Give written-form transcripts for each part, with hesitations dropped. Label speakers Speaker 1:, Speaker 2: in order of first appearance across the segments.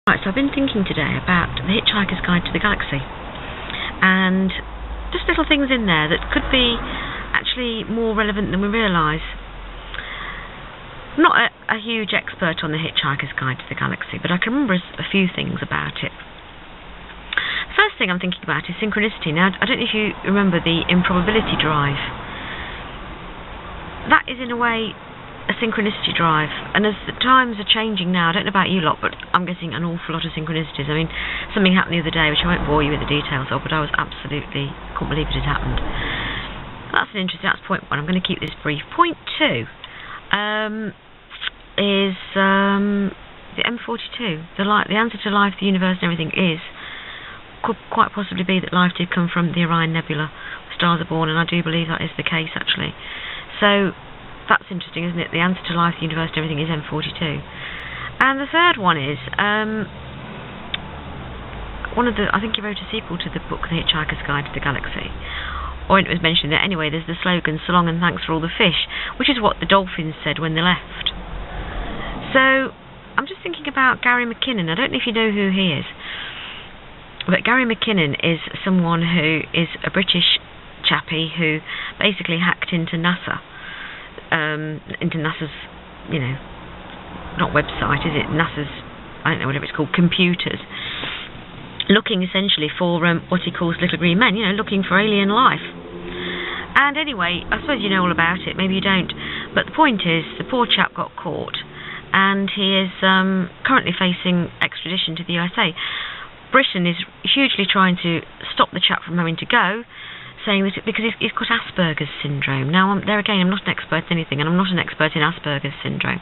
Speaker 1: Right, so I've been thinking today about the Hitchhiker's Guide to the Galaxy, and just little things in there that could be actually more relevant than we realise. I'm not a huge expert on the Hitchhiker's Guide to the Galaxy, but I can remember a few things about it. First thing I'm thinking about is synchronicity. Now, I don't know if you remember the Improbability Drive. That is, in a way, a synchronicity drive, and as the times are changing now, I don't know about you lot, but I'm getting an awful lot of synchronicities. I mean, something happened the other day, which I won't bore you with the details of, but I couldn't believe it had happened. That's point one. I'm going to keep this brief. Point two is the M42. The answer to life, the universe, and everything could quite possibly be that life did come from the Orion Nebula. Stars are born, and I do believe that is the case, actually. So that's interesting, isn't it? The answer to life, the universe, and everything is M42. And the third one is I think he wrote a sequel to the book The Hitchhiker's Guide to the Galaxy, or it was mentioned there. Anyway, there's the slogan, "So long and thanks for all the fish," which is what the Dolphins said when they left. So I'm just thinking about Gary McKinnon. I don't know if you know who he is, but Gary McKinnon is someone who is a British chappie who basically hacked into Nassa. Into Nassa's, not website, is it? Nassa's, I don't know, whatever it's called, computers, looking essentially for what he calls little green men, looking for alien life. And anyway, I suppose you know all about it, maybe you don't, but the point is, the poor chap got caught, and he is currently facing extradition to the USA. Britain is hugely trying to stop the chap from having to go, saying that because he's got Aspergers Syndrome. Now, I'm not an expert in anything, and I'm not an expert in Aspergers Syndrome.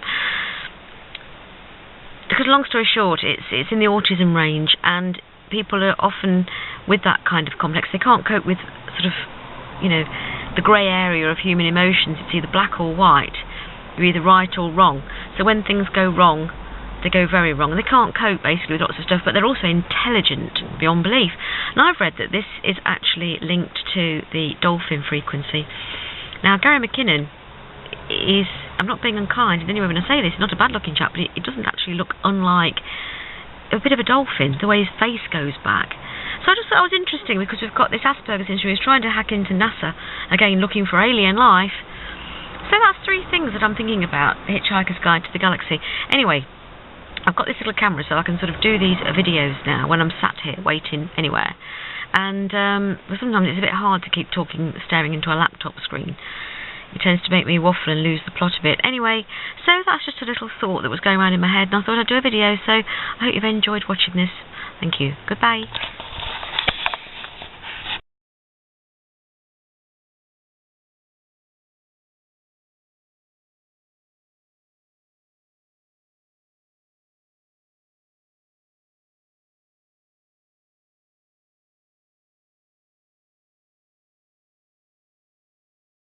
Speaker 1: Because, long story short, it's in the autism range, and people are often with that kind of complex. They can't cope with sort of, the grey area of human emotions. It's either black or white. You're either right or wrong. So when things go wrong, they go very wrong, and they can't cope basically with lots of stuff, but they're also intelligent beyond belief. And I've read that this is actually linked to the dolphin frequency. Now, Gary McKinnon is, I'm not being unkind in any way when I say this, he's not a bad looking chap, but it doesn't actually look unlike a bit of a dolphin, the way his face goes back. So I just thought it was interesting, because we've got this Aspergers Syndrome who's trying to hack into Nassa, again looking for alien life. So that's three things that I'm thinking about, the Hitchhiker's Guide to the Galaxy. Anyway, I've got this little camera, so I can sort of do these videos now when I'm sat here waiting anywhere. And sometimes it's a bit hard to keep talking, staring into a laptop screen. It tends to make me waffle and lose the plot a bit. Anyway, so that's just a little thought that was going around in my head, and I thought I'd do a video, so I hope you've enjoyed watching this. Thank you. Goodbye.